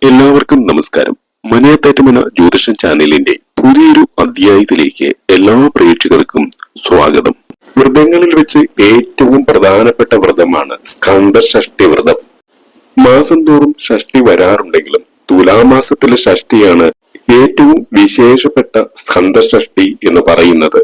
എല്ലാവർക്കും നമസ്കാരം. മനയത്തേറ്റമന ജ്യോതിഷം ചാനലിന്റെ പുതിയൊരു അധ്യായത്തിലേക്ക് എല്ലാ പ്രേക്ഷകർക്കും സ്വാഗതം. വ്രതങ്ങളിൽ വെച്ച് ഏറ്റവും പ്രധാനപ്പെട്ട വ്രതമാണ് സ്കന്ദഷഷ്ഠി വ്രതം. മാസം തോറും ഷഷ്ഠി വരാറുണ്ടെങ്കിലും തുലാമാസത്തിലെ ഷഷ്ഠിയാണ് ഏറ്റവും വിശേഷപ്പെട്ട സ്കന്ദഷഷ്ഠി എന്ന് പറയുന്നത്.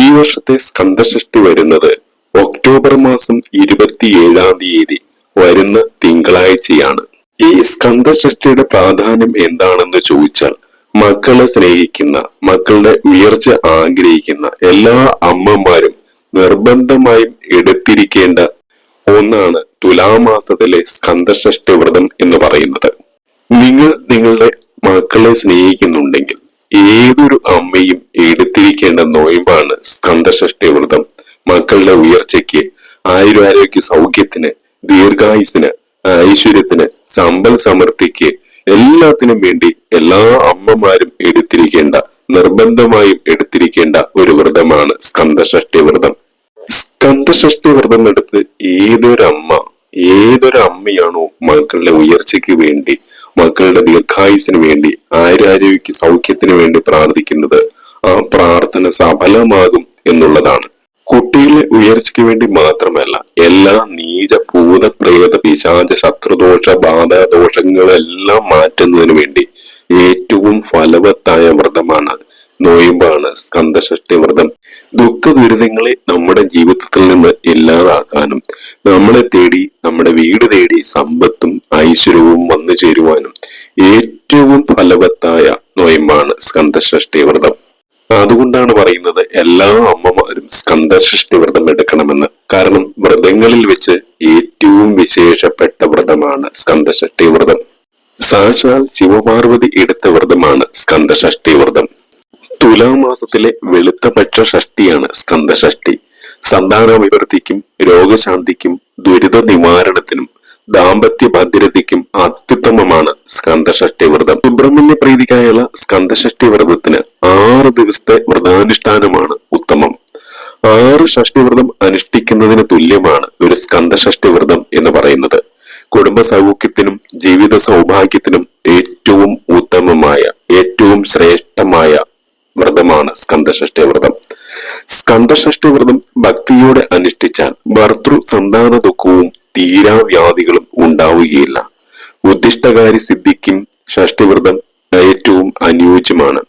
ഈ വർഷത്തെ സ്കന്ദഷഷ്ഠി വരുന്നത് ഒക്ടോബർ മാസം 27-ാം തീയതി വരുന്ന തിങ്കളാഴ്ചയാണ്. ഈ സ്കന്ദഷഷ്ഠിയുടെ പ്രാധാന്യം എന്താണെന്ന് ചോദിച്ചാൽ, മക്കളെ സ്നേഹിക്കുന്ന, മക്കളുടെ ഉയർച്ച ആഗ്രഹിക്കുന്ന എല്ലാ അമ്മമാരും നിർബന്ധമായും എടുത്തിരിക്കേണ്ട ഒന്നാണ് തുലാമാസത്തിലെ സ്കന്ദഷഷ്ഠി വ്രതം എന്ന് പറയുന്നത്. നിങ്ങൾ നിങ്ങളുടെ മക്കളെ സ്നേഹിക്കുന്നുണ്ടെങ്കിൽ ഏതൊരു അമ്മയും എടുത്തിരിക്കേണ്ട നോയമ്പാണ് സ്കന്ദഷഷ്ഠി വ്രതം. മക്കളുടെ ഉയർച്ചയ്ക്ക്, ആയുരാരോഗ്യ സൗഖ്യത്തിന്, ദീർഘായുസിന്, ഐശ്വര്യത്തിന്, സമ്പൽ സമൃദ്ധിക്ക്, എല്ലാത്തിനും വേണ്ടി എല്ലാ അമ്മമാരും എടുത്തിരിക്കേണ്ട, നിർബന്ധമായും എടുത്തിരിക്കേണ്ട ഒരു വ്രതമാണ് സ്കന്ദഷഷ്ഠി വ്രതം. സ്കന്ദഷഷ്ഠി വ്രതം എടുത്ത് ഏതൊരമ്മയാണോ മക്കളുടെ ഉയർച്ചയ്ക്ക് വേണ്ടി, മക്കളുടെ ദീർഘായുസിന് വേണ്ടി, ആയുരാരോഗ്യ സൗഖ്യത്തിന് വേണ്ടി പ്രാർത്ഥിക്കുന്നത്, ആ പ്രാർത്ഥന സഫലമാകും എന്നുള്ളതാണ്. കുട്ടികളുടെ ഉയർച്ചയ്ക്ക് വേണ്ടി മാത്രമല്ല, എല്ലാ നീച ഭൂത പ്രേത പിശാച ശത്രുദോഷ ബാധാദോഷങ്ങളെല്ലാം മാറ്റുന്നതിന് വേണ്ടി ഏറ്റവും ഫലവത്തായ വ്രതമാണ്, നോയമ്പാണ് സ്കന്ദഷഷ്ഠി വ്രതം. ദുഃഖ ദുരിതങ്ങളെ നമ്മുടെ ജീവിതത്തിൽ നിന്ന് ഇല്ലാതാക്കാനും, നമ്മളെ തേടി, നമ്മുടെ വീട് തേടി സമ്പത്തും ഐശ്വര്യവും വന്നു ചേരുവാനും ഏറ്റവും ഫലവത്തായ നോയമ്പാണ് സ്കന്ദഷഷ്ഠി വ്രതം. അതുകൊണ്ടാണ് പറയുന്നത് എല്ലാ അമ്മമാരും സ്കന്ദഷഷ്ഠി വ്രതം എടുക്കണമെന്ന്. കാരണം വ്രതങ്ങളിൽ വെച്ച് ഏറ്റവും വിശേഷപ്പെട്ട വ്രതമാണ് സ്കന്ദഷഷ്ഠി വ്രതം. സാക്ഷാൽ ശിവപാർവതി എടുത്ത വ്രതമാണ് സ്കന്ദഷഷ്ഠി വ്രതം. തുലാമാസത്തിലെ വെളുത്തപക്ഷ ഷഷ്ഠിയാണ് സ്കന്ദഷഷ്ഠി. സന്താനാഭിവൃദ്ധിക്കും, രോഗശാന്തിക്കും, ദുരിത നിവാരണത്തിനും, ദാമ്പത്യ ഭദ്രതയ്ക്കും അത്യുത്തമമാണ് സ്കന്ദഷഷ്ഠി വ്രതം. സുബ്രഹ്മണ്യ പ്രീതിക്കായുള്ള സ്കന്ദഷഷ്ഠി വ്രതത്തിന് 6 ദിവസത്തെ വ്രതാനുഷ്ഠാനമാണ് ഉത്തമം. 6 ഷഷ്ഠി വ്രതം അനുഷ്ഠിക്കുന്നതിന് തുല്യമാണ് ഒരു സ്കന്ദഷഷ്ഠി വ്രതം എന്ന് പറയുന്നത്. കുടുംബ സൗഖ്യത്തിനും ജീവിത സൗഭാഗ്യത്തിനും ഏറ്റവും ഉത്തമമായ, ഏറ്റവും ശ്രേഷ്ഠമായ വ്രതമാണ് സ്കന്ദഷഷ്ഠി വ്രതം. സ്കന്ദഷഷ്ഠി വ്രതം ഭക്തിയോടെ അനുഷ്ഠിച്ചാൽ ഭർതൃ സന്താന ദുഃഖവും തീരാവ്യാധികളും ഉണ്ടാവുകയില്ല. ഉദ്ദിഷ്ടകാര്യ സിദ്ധിക്കും ഷഷ്ഠിവ്രതം ഏറ്റവും അനുയോജ്യമാണ്.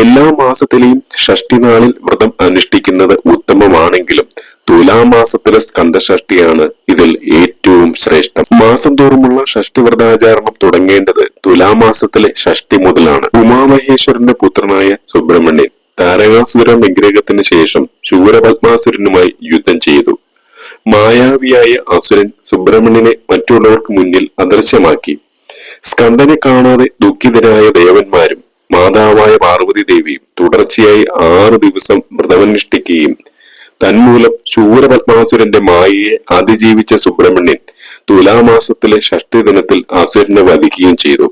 എല്ലാ മാസത്തിലെയും ഷഷ്ഠി നാളിൽ വ്രതം അനുഷ്ഠിക്കുന്നത് ഉത്തമമാണെങ്കിലും തുലാമാസത്തിലെ സ്കന്ദഷഷ്ഠിയാണ് ഇതിൽ ഏറ്റവും ശ്രേഷ്ഠം. മാസം തോറുമുള്ള ഷഷ്ഠി വ്രതാചാരണം തുടങ്ങേണ്ടത് തുലാമാസത്തിലെ ഷഷ്ഠി മുതലാണ്. ഉമാമഹേശ്വരന്റെ പുത്രനായ സുബ്രഹ്മണ്യൻ താരകാസുര നിഗ്രഹത്തിന് ശേഷം ശൂരപത്മാസുരനുമായി യുദ്ധം ചെയ്തു. മായാവിയായ അസുരൻ സുബ്രഹ്മണ്യനെ മറ്റുള്ളവർക്ക് മുന്നിൽ അദൃശ്യമാക്കി. സ്കന്ദനെ കാണാതെ ദുഃഖിതരായ ദേവന്മാരും മാതാവായ പാർവതി ദേവിയും തുടർച്ചയായി 6 ദിവസം വ്രതമനുഷ്ഠിക്കുകയും തന്മൂലം ശൂരപത്മാസുരന്റെ മായയെ അതിജീവിച്ച സുബ്രഹ്മണ്യൻ തുലാമാസത്തിലെ ഷഷ്ഠി ദിനത്തിൽ അസുരനെ വധിക്കുകയും ചെയ്തു.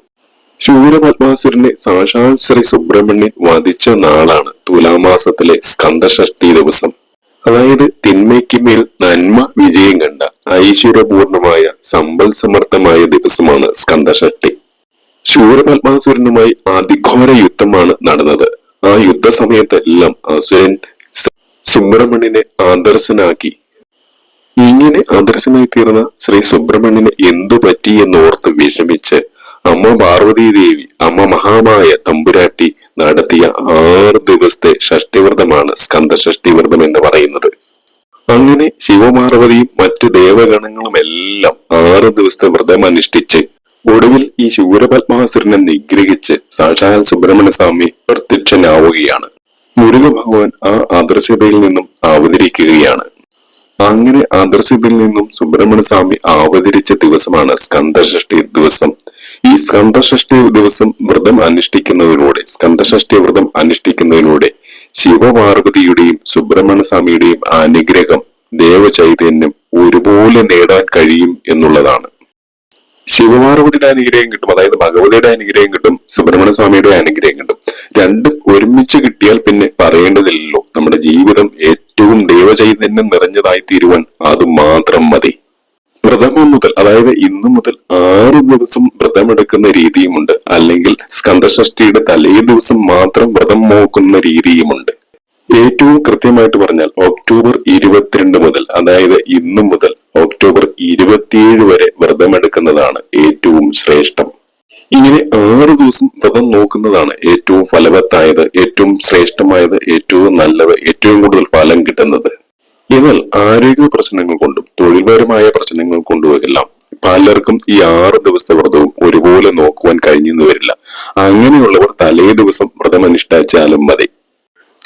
ശൂരപത്മാസുരനെ സാക്ഷാൽ ശ്രീ സുബ്രഹ്മണ്യൻ വധിച്ച നാളാണ് തുലാമാസത്തിലെ സ്കന്ദഷഷ്ഠി ദിവസം. അതായത് തിന്മയ്ക്ക് മേൽ നന്മ വിജയം കണ്ട ഐശ്വര്യപൂർണമായ സമ്പൽ സമർത്ഥമായ ദിവസമാണ് സ്കന്ദഷഷ്ഠി. ശൂരപത്മാസുരനുമായി അതിഘോര യുദ്ധമാണ് നടന്നത്. ആ യുദ്ധസമയത്തെല്ലാം അസുരൻ സുബ്രഹ്മണ്യനെ ആദർശനാക്കി. ഇങ്ങനെ ആദർശനായി തീർന്ന ശ്രീ സുബ്രഹ്മണ്യന് എന്തു പറ്റി എന്നോർത്ത് വിഷമിച്ച് അമ്മ പാർവതി ദേവി, അമ്മ മഹാമായ തമ്പുരാട്ടി നടത്തിയ 6 ദിവസത്തെ ഷഷ്ഠിവ്രതമാണ് സ്കന്ദഷഷ്ഠി വ്രതം എന്ന് പറയുന്നത്. അങ്ങനെ ശിവപാർവതിയും മറ്റു ദേവഗണങ്ങളും എല്ലാം 6 ദിവസത്തെ വ്രതം അനുഷ്ഠിച്ച് ഒടുവിൽ ഈ ശൂരപത്മാസുരനെ നിഗ്രഹിച്ച് സാക്ഷാൽ സുബ്രഹ്മണ്യ സ്വാമി പ്രത്യക്ഷനാവുകയാണ്. മുരുക ഭഗവാൻ ആ അദൃശ്യതയിൽ നിന്നും അവതരിക്കുകയാണ്. അങ്ങനെ അദൃശ്യതയിൽ നിന്നും സുബ്രഹ്മണ്യ സ്വാമി അവതരിച്ച ദിവസമാണ് സ്കന്ദഷഷ്ഠി ദിവസം. ഈ സ്കന്ദഷഷ്ഠി ദിവസം വ്രതം അനുഷ്ഠിക്കുന്നതിലൂടെ, സ്കന്ദഷഷ്ഠി വ്രതം അനുഷ്ഠിക്കുന്നതിലൂടെ ശിവപാർവതിയുടെയും സുബ്രഹ്മണ്യ സ്വാമിയുടെയും അനുഗ്രഹം, ദേവചൈതന്യം ഒരുപോലെ നേടാൻ കഴിയും എന്നുള്ളതാണ്. ശിവപാർവതിയുടെ അനുഗ്രഹം കിട്ടും, അതായത് ഭഗവതിയുടെ അനുഗ്രഹം കിട്ടും, സുബ്രഹ്മണ്യ സ്വാമിയുടെ അനുഗ്രഹം കിട്ടും. രണ്ടും ഒരുമിച്ച് കിട്ടിയാൽ പിന്നെ പറയേണ്ടതില്ലല്ലോ. നമ്മുടെ ജീവിതം ഏറ്റവും ദേവചൈതന്യം നിറഞ്ഞതായി തീരുവാൻ അത് മാത്രം മതി. പ്രഥമം മുതൽ, അതായത് ഇന്നു മുതൽ 6 ദിവസം വ്രതമെടുക്കുന്ന രീതിയുമുണ്ട്. അല്ലെങ്കിൽ സ്കന്ദഷഷ്ഠിയുടെ തലേ ദിവസം മാത്രം വ്രതം നോക്കുന്ന രീതിയുമുണ്ട്. ഏറ്റവും കൃത്യമായിട്ട് പറഞ്ഞാൽ ഒക്ടോബർ 22 മുതൽ, അതായത് ഇന്നു മുതൽ ഒക്ടോബർ 27 വരെ വ്രതമെടുക്കുന്നതാണ് ഏറ്റവും ശ്രേഷ്ഠം. ഇങ്ങനെ 6 ദിവസം വ്രതം നോക്കുന്നതാണ് ഏറ്റവും ഫലവത്തായത്, ഏറ്റവും ശ്രേഷ്ഠമായത്, ഏറ്റവും നല്ലത്, ഏറ്റവും കൂടുതൽ ഫലം കിട്ടുന്നത്. എന്നാൽ ആരോഗ്യ പ്രശ്നങ്ങൾ കൊണ്ടും തൊഴിൽപരമായ പ്രശ്നങ്ങൾ കൊണ്ടുമെല്ലാം പലർക്കും ഈ 6 ദിവസത്തെ വ്രതവും ഒരുപോലെ നോക്കുവാൻ കഴിഞ്ഞെന്ന് വരില്ല. അങ്ങനെയുള്ളവർ തലേ ദിവസം വ്രതം അനുഷ്ഠിച്ചാലും മതി.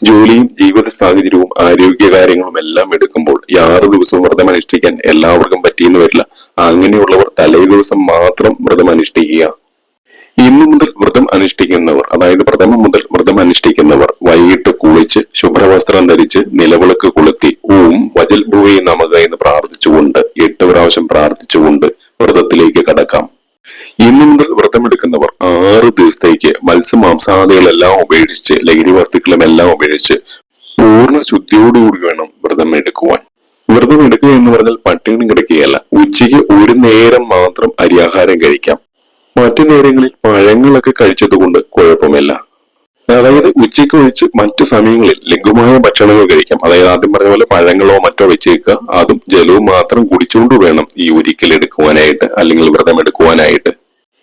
ജോലിയും ജീവിത സാഹചര്യവും ആരോഗ്യ കാര്യങ്ങളും എല്ലാം എടുക്കുമ്പോൾ ഈ 6 ദിവസവും വ്രതം അനുഷ്ഠിക്കാൻ എല്ലാവർക്കും പറ്റിയെന്ന് വരില്ല. അങ്ങനെയുള്ളവർ തലേ ദിവസം മാത്രം വ്രതം അനുഷ്ഠിക്കുക. ഇന്നു മുതൽ വ്രതം അനുഷ്ഠിക്കുന്നവർ, അതായത് പ്രഥമം മുതൽ വ്രതം അനുഷ്ഠിക്കുന്നവർ വൈകിട്ട് കുളിച്ച് ശുഭ്രവസ്ത്രം ധരിച്ച് നിലവിളക്ക് കൊളുത്തി ഓം വജൽ ഭുവേ നമഃ എന്ന് പ്രാർത്ഥിച്ചുകൊണ്ട് 8 പ്രാവശ്യം പ്രാർത്ഥിച്ചുകൊണ്ട് വ്രതത്തിലേക്ക് കടക്കാം. ഇന്നു മുതൽ വ്രതമെടുക്കുന്നവർ 6 ദിവസത്തേക്ക് മത്സ്യമാംസാദികളെല്ലാം ഉപേക്ഷിച്ച് ലഹരി വസ്തുക്കളും എല്ലാം ഉപേക്ഷിച്ച് പൂർണ്ണ ശുദ്ധിയോടുകൂടി വേണം വ്രതം എടുക്കുവാൻ. വ്രതം എടുക്കുക എന്ന് പറഞ്ഞാൽ പട്ടിണി കിടക്കുകയല്ല. ഉച്ചയ്ക്ക് ഒരു നേരം മാത്രം അരിയാഹാരം കഴിക്കാം. മറ്റു നേരങ്ങളിൽ പഴങ്ങളൊക്കെ കഴിച്ചത് കൊണ്ട് കുഴപ്പമില്ല. അതായത് ഉച്ചയ്ക്ക് ഒഴിച്ച് മറ്റു സമയങ്ങളിൽ ലഘുവായ ഭക്ഷണങ്ങൾ കഴിക്കാം. അതായത് ആദ്യം പറഞ്ഞ പോലെ പഴങ്ങളോ മറ്റോ വെച്ചേക്കുക. അതും ജലവും മാത്രം കുടിച്ചുകൊണ്ട് വേണം ഈ ഒരിക്കൽ എടുക്കുവാനായിട്ട്, അല്ലെങ്കിൽ വ്രതം എടുക്കുവാനായിട്ട്.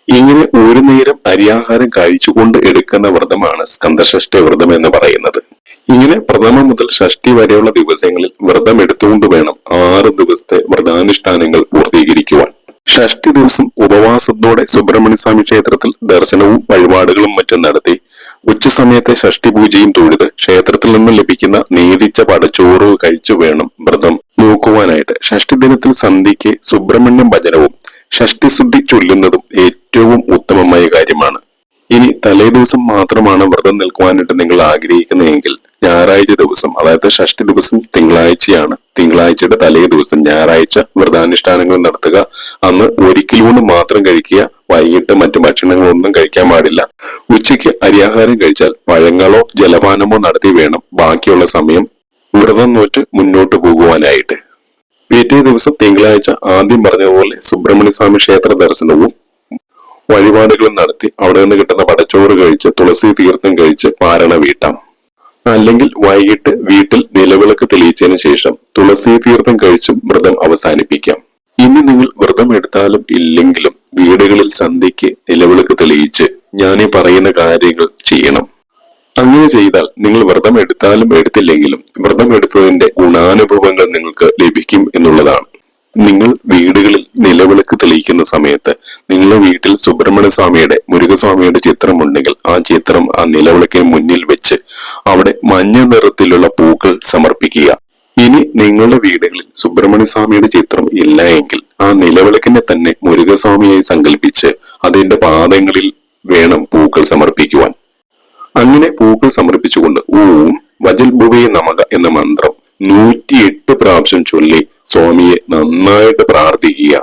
ഇങ്ങനെ ഒരു നേരം അരിയാഹാരം കഴിച്ചുകൊണ്ട് എടുക്കുന്ന വ്രതമാണ് സ്കന്ദഷഷ്ഠി വ്രതം എന്ന് പറയുന്നത്. ഇങ്ങനെ പ്രഥമം മുതൽ ഷഷ്ടി വരെയുള്ള ദിവസങ്ങളിൽ വ്രതം എടുത്തുകൊണ്ട് വേണം 6 ദിവസത്തെ വ്രതാനുഷ്ഠാനങ്ങൾ പൂർത്തീകരിക്കുവാൻ. ഷഷ്ടി ദിവസം ഉപവാസത്തോടെ സുബ്രഹ്മണ്യ സ്വാമി ക്ഷേത്രത്തിൽ ദർശനവും വഴിപാടുകളും മറ്റും നടത്തി ഉച്ച സമയത്തെ ഷഷ്ടി പൂജയും തൊഴുത് ക്ഷേത്രത്തിൽ നിന്നും ലഭിക്കുന്ന നീതിച്ച പടച്ചോറ് കഴിച്ചു വേണം വ്രതം നോക്കുവാനായിട്ട്. ഷഷ്ടി ദിനത്തിൽ സന്ധ്യയ്ക്ക് സുബ്രഹ്മണ്യം ഭജനവും ഷഷ്ടിശുദ്ധി ചൊല്ലുന്നതും ഏറ്റവും ഉത്തമമായ കാര്യമാണ്. ഇനി തലേ ദിവസം മാത്രമാണ് വ്രതം നിൽക്കുവാനായിട്ട് നിങ്ങൾ ആഗ്രഹിക്കുന്നതെങ്കിൽ ഞായറാഴ്ച ദിവസം, അതായത് ഷഷ്ടി ദിവസം തിങ്കളാഴ്ചയാണ്, തിങ്കളാഴ്ചയുടെ തലേ ദിവസം ഞായറാഴ്ച വ്രതാനുഷ്ഠാനങ്ങൾ നടത്തുക. അന്ന് ഒരിക്കലൂണ് മാത്രം കഴിക്കുക. വൈകിട്ട് മറ്റു ഭക്ഷണങ്ങളൊന്നും കഴിക്കാൻ പാടില്ല. ഉച്ചയ്ക്ക് അരിയാഹാരം കഴിച്ചാൽ പഴങ്ങളോ ജലപാനമോ നടത്തി വേണം ബാക്കിയുള്ള സമയം വ്രതം നോറ്റ് മുന്നോട്ട് പോകുവാനായിട്ട്. പിറ്റേ ദിവസം തിങ്കളാഴ്ച ആദ്യം പറഞ്ഞതുപോലെ സുബ്രഹ്മണ്യ സ്വാമി ക്ഷേത്ര ദർശനവും വഴിപാടുകളും നടത്തി അവിടെ നിന്ന് കിട്ടുന്ന പടച്ചോറ് കഴിച്ച് തുളസി തീർത്ഥം കഴിച്ച് പാരണ വീട്ടാം. അല്ലെങ്കിൽ വൈകിട്ട് വീട്ടിൽ നിലവിളക്ക് തെളിയിച്ചതിന് ശേഷം തുളസി തീർത്ഥം കഴിച്ചും വ്രതം അവസാനിപ്പിക്കാം. ഇനി നിങ്ങൾ വ്രതം എടുത്താലും ഇല്ലെങ്കിലും വീടുകളിൽ സന്ധ്യയ്ക്ക് നിലവിളക്ക് തെളിയിച്ച് ഞാനീ പറയുന്ന കാര്യങ്ങൾ ചെയ്യണം. അങ്ങനെ ചെയ്താൽ നിങ്ങൾ വ്രതം എടുത്താലും എടുത്തില്ലെങ്കിലും വ്രതം എടുത്തതിന്റെ ഗുണാനുഭവങ്ങൾ നിങ്ങൾക്ക് ലഭിക്കും എന്നുള്ളതാണ്. നിങ്ങൾ വീടുകളിൽ നിലവിളക്ക് തെളിയിക്കുന്ന സമയത്ത് നിങ്ങളുടെ വീട്ടിൽ സുബ്രഹ്മണ്യ സ്വാമിയുടെ, മുരുകസ്വാമിയുടെ ചിത്രം ഉണ്ടെങ്കിൽ ആ ചിത്രം ആ നിലവിളക്കിന് മുന്നിൽ വെച്ച് അവിടെ മഞ്ഞ നിറത്തിലുള്ള പൂക്കൾ സമർപ്പിക്കുക. ഇനി നിങ്ങളുടെ വീടുകളിൽ സുബ്രഹ്മണ്യ സ്വാമിയുടെ ചിത്രം ഇല്ല എങ്കിൽ ആ നിലവിളക്കിനെ തന്നെ മുരുകസ്വാമിയായി സങ്കല്പിച്ച് അതിന്റെ പാദങ്ങളിൽ വേണം പൂക്കൾ സമർപ്പിക്കുവാൻ. അങ്ങനെ പൂക്കൾ സമർപ്പിച്ചുകൊണ്ട് ഓം വജൽ ഭുവേ നമഃ എന്ന മന്ത്രം 108 പ്രാവശ്യം ചൊല്ലി സ്വാമിയെ നന്നായിട്ട് പ്രാർത്ഥിക്കുക.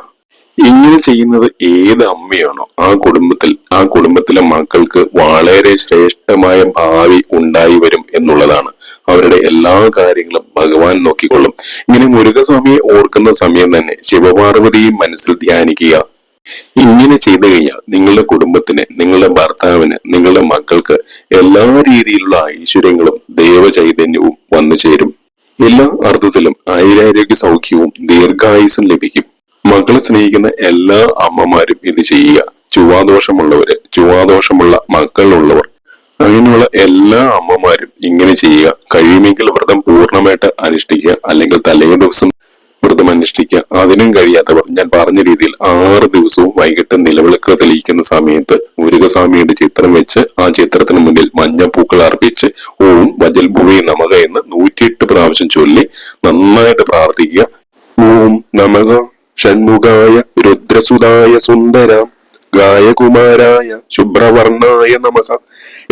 ഇങ്ങനെ ചെയ്യുന്നത് ഏത് അമ്മയാണോ ആ കുടുംബത്തിലെ മക്കൾക്ക് വളരെ ശ്രേഷ്ഠമായ ഭാവി ഉണ്ടായി വരും എന്നുള്ളതാണ്. അവരുടെ എല്ലാ കാര്യങ്ങളും ഭഗവാൻ നോക്കിക്കൊള്ളും. ഇങ്ങനെ മുരുകസ്വാമിയെ ഓർക്കുന്ന സമയം തന്നെ ശിവപാർവതിയും മനസ്സിൽ ധ്യാനിക്കുക. ഇങ്ങനെ ചെയ്തു കഴിഞ്ഞാൽ നിങ്ങളുടെ കുടുംബത്തിന്, നിങ്ങളുടെ ഭർത്താവിന്, നിങ്ങളുടെ മക്കൾക്ക് എല്ലാ രീതിയിലുള്ള ഐശ്വര്യങ്ങളും ദൈവചൈതന്യവും വന്നു ചേരും. എല്ലാ അർത്ഥത്തിലും ആയുരാരോഗ്യ സൗഖ്യവും ദീർഘായുസ്സും ലഭിക്കും. മക്കളെ സ്നേഹിക്കുന്ന എല്ലാ അമ്മമാരും ഇത് ചെയ്യുക. ചൊവ്വാദോഷമുള്ളവര്, ചൊവ്വാദോഷമുള്ള മക്കളുള്ളവർ, അങ്ങനെയുള്ള എല്ലാ അമ്മമാരും ഇങ്ങനെ ചെയ്യുക. കഴിയുമെങ്കിൽ വ്രതം പൂർണ്ണമായിട്ട് അനുഷ്ഠിക്കുക, അല്ലെങ്കിൽ തലേ ദിവസം വ്രതം അനുഷ്ഠിക്കുക. അതിനും കഴിയാത്തവർ ഞാൻ പറഞ്ഞ രീതിയിൽ 6 ദിവസവും വൈകിട്ട് നിലവിളക്ക് തെളിയിക്കുന്ന സമയത്ത് മുരുകസ്വാമിയുടെ ചിത്രം വെച്ച് ആ ചിത്രത്തിന് മുന്നിൽ മഞ്ഞപ്പൂക്കൾ അർപ്പിച്ച് ഓം വജൽ ഭുവേ നമഃ എന്ന് 108 പ്രാവശ്യം ചൊല്ലി നന്നായിട്ട് പ്രാർത്ഥിക്കുക. ഓം നമഃ ഷൺമുഖായ രുദ്രസുതായ സുന്ദര ഗായകുമാരായ ശുഭ്രവർണായ നമഃ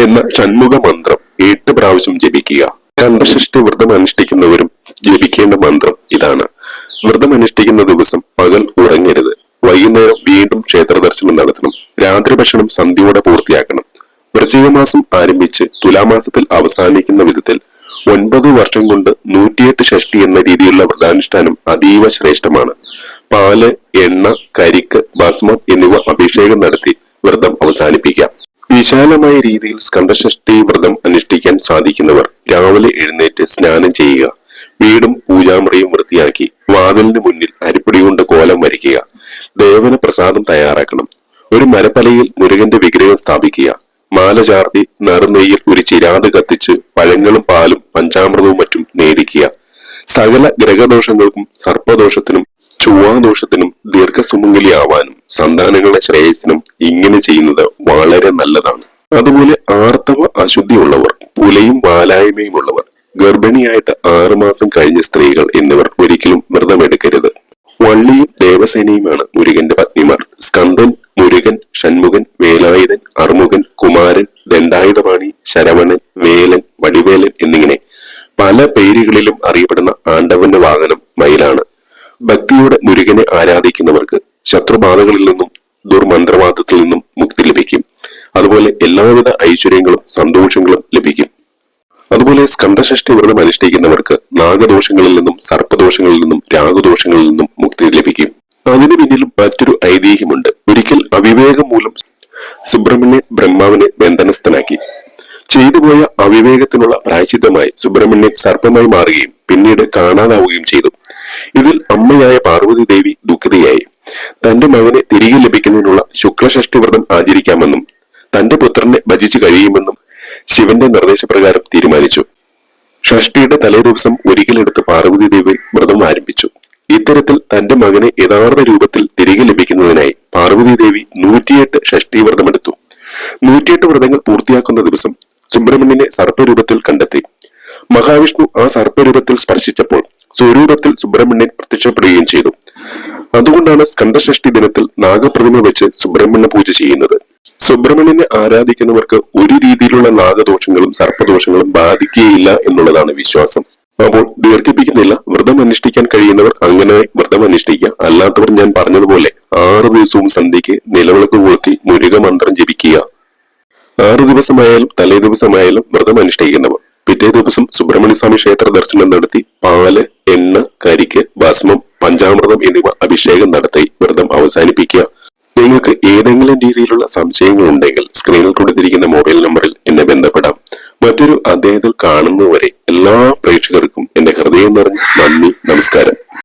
എന്ന ഷൺമുഖ മന്ത്രം 8 പ്രാവശ്യം ജപിക്കുക. സ്കന്ദഷഷ്ഠി വ്രതം അനുഷ്ഠിക്കുന്നവരും ജപിക്കേണ്ട മന്ത്രം ഇതാണ്. വ്രതം അനുഷ്ഠിക്കുന്ന ദിവസം പകൽ ഉറങ്ങരുത്. വൈകുന്നേരം വീണ്ടും ക്ഷേത്ര ദർശനം നടത്തണം. രാത്രി ഭക്ഷണം സന്ധ്യയോടെ പൂർത്തിയാക്കണം. വൃശ്ചിക മാസം ആരംഭിച്ച് തുലാമാസത്തിൽ അവസാനിക്കുന്ന വിധത്തിൽ 9 വർഷം കൊണ്ട് 108 ഷഷ്ടി എന്ന രീതിയിലുള്ള വ്രതാനുഷ്ഠാനം അതീവ ശ്രേഷ്ഠമാണ്. പാല്, എണ്ണ, കരിക്ക്, ഭസ്മം എന്നിവ അഭിഷേകം നടത്തി വ്രതം അവസാനിപ്പിക്കാം. വിശാലമായ രീതിയിൽ സ്കന്ദഷഷ്ഠി വ്രതം അനുഷ്ഠിക്കാൻ സാധിക്കുന്നവർ രാവിലെ എഴുന്നേറ്റ് സ്നാനം ചെയ്യുക, വീടും പൂജാമുറിയും വൃത്തിയാക്കി വാതിലിന് മുന്നിൽ അരിപ്പൊടി കൊണ്ട് കോലം വരയ്ക്കുക, ദേവന പ്രസാദം തയ്യാറാക്കണം, ഒരു മരപ്പലയിൽ മുരുകന്റെ വിഗ്രഹം സ്ഥാപിക്കുക, മാല ചാർത്തി നറുനെയ്യിൽ ഒരു ചിരാത് കത്തിച്ച് പഴങ്ങളും പാലും പഞ്ചാമൃതവും മറ്റും നേദിക്കുക. സകല ഗ്രഹദോഷങ്ങൾക്കും സർപ്പദോഷത്തിനും ചൊവ്വാദോഷത്തിനും ദീർഘസുമംഗലിയാവാനും സന്താനങ്ങളുടെ ശ്രേയസ്സിനും ഇങ്ങനെ ചെയ്യുന്നത് വളരെ നല്ലതാണ്. അതുപോലെ ആർത്തവ അശുദ്ധിയുള്ളവർ, പുലയും വാലായ്മയും ഉള്ളവർ, ഗർഭിണിയായിട്ട് 6 മാസം കഴിഞ്ഞ സ്ത്രീകൾ എന്നിവർ ഒരിക്കലും വ്രതമെടുക്കരുത്. വള്ളിയും ദേവസേനയുമാണ് മുരുകന്റെ പത്നിമാർ. സ്കന്ദൻ, മുരുകൻ, ഷൺമുഖൻ, വേലായുധൻ, അർമുഖൻ, കുമാരൻ, ദണ്ഡായുധപാണി, ശരവണൻ, വേലൻ, വടിവേലൻ എന്നിങ്ങനെ പല പേരുകളിലും അറിയപ്പെടുന്ന ആണ്ടവന്റെ വാഹനം മയിലാണ്. ഭക്തിയോടെ മുരുകനെ ആരാധിക്കുന്നവർക്ക് ശത്രുബാധകളിൽ നിന്നും ദുർമന്ത്രവാദത്തിൽ നിന്നും മുക്തി ലഭിക്കും. അതുപോലെ എല്ലാവിധ ഐശ്വര്യങ്ങളും സന്തോഷങ്ങളും ലഭിക്കും. അതുപോലെ സ്കന്ദഷഷ്ഠി വ്രതം അനുഷ്ഠിക്കുന്നവർക്ക് നാഗദോഷങ്ങളിൽ നിന്നും സർപ്പദോഷങ്ങളിൽ നിന്നും രാഗദോഷങ്ങളിൽ നിന്നും മുക്തി ലഭിക്കും. അതിനു പിന്നിലും മറ്റൊരു ഐതിഹ്യമുണ്ട്. ഒരിക്കൽ അവിവേകം മൂലം സുബ്രഹ്മണ്യൻ ബ്രഹ്മാവിനെ ബന്ധനസ്ഥനാക്കി. ചെയ്തുപോയ അവിവേകത്തിനുള്ള പ്രായശ്ചിത്തമായി സുബ്രഹ്മണ്യൻ സർപ്പമായി മാറുകയും പിന്നീട് കാണാതാവുകയും ചെയ്തു. ഇതിൽ അമ്മയായ പാർവതി ദേവി ദുഃഖിതയായി. തന്റെ മകനെ തിരികെ ലഭിക്കുന്നതിനുള്ള ശുക്ലഷഷ്ഠി വ്രതം ആചരിക്കാമെന്നും തന്റെ പുത്രനെ ഭജിച്ചു കഴിയുമെന്നും ശിവന്റെ നിർദ്ദേശപ്രകാരം തീരുമാനിച്ചു. ഷഷ്ഠിയുടെ തലേ ദിവസം ഒരിക്കലെടുത്ത് പാർവതി ദേവി വ്രതം ആരംഭിച്ചു. ഇത്തരത്തിൽ തന്റെ മകനെ യഥാർത്ഥ രൂപത്തിൽ തിരികെ ലഭിക്കുന്നതിനായി പാർവതി ദേവി 108 ഷഷ്ഠി വ്രതമെടുത്തു. 108 വ്രതങ്ങൾ പൂർത്തിയാക്കുന്ന ദിവസം സുബ്രഹ്മണ്യനെ സർപ്പരൂപത്തിൽ കണ്ടെത്തി. മഹാവിഷ്ണു ആ സർപ്പരൂപത്തിൽ സ്പർശിച്ചപ്പോൾ സ്വരൂപത്തിൽ സുബ്രഹ്മണ്യൻ പ്രത്യക്ഷപ്പെടുകയും ചെയ്തു. അതുകൊണ്ടാണ് സ്കന്ദഷഷ്ഠി ദിനത്തിൽ നാഗപ്രതിമ വെച്ച് സുബ്രഹ്മണ്യ പൂജ ചെയ്യുന്നത്. സുബ്രഹ്മണ്യനെ ആരാധിക്കുന്നവർക്ക് ഒരു രീതിയിലുള്ള നാഗദോഷങ്ങളും സർപ്പദോഷങ്ങളും ബാധിക്കുകയില്ല എന്നുള്ളതാണ് വിശ്വാസം. അപ്പോൾ ദീർഘിപ്പിക്കുന്നില്ല, വ്രതം അനുഷ്ഠിക്കാൻ കഴിയുന്നവർ അങ്ങനെ വ്രതം അനുഷ്ഠിക്കുക. അല്ലാത്തവർ ഞാൻ പറഞ്ഞതുപോലെ 6 ദിവസവും സന്ധ്യയ്ക്ക് നിലവിളക്ക് കൊളുത്തി മുരുക മന്ത്രം ജപിക്കുക. 6 ദിവസമായാലും തലേ ദിവസമായാലും വ്രതം അനുഷ്ഠിക്കുന്നവർ പിറ്റേ ദിവസം സുബ്രഹ്മണ്യസ്വാമി ക്ഷേത്ര ദർശനം നടത്തി പാല്, എണ്ണ, കരിക്ക്, ഭസ്മം, പഞ്ചാമൃതം എന്നിവ അഭിഷേകം നടത്തി വ്രതം അവസാനിപ്പിക്കുക. നിങ്ങൾക്ക് ഏതെങ്കിലും രീതിയിലുള്ള സംശയങ്ങൾ ഉണ്ടെങ്കിൽ സ്ക്രീനിൽ കൊടുത്തിരിക്കുന്ന മൊബൈൽ നമ്പറിൽ എന്നെ ബന്ധപ്പെടാം. മറ്റൊരു അധ്യായത്തിൽ കാണുന്നതുവരെ എല്ലാ പ്രേക്ഷകർക്കും എന്റെ ഹൃദയം നിറഞ്ഞ നന്ദി, നമസ്കാരം.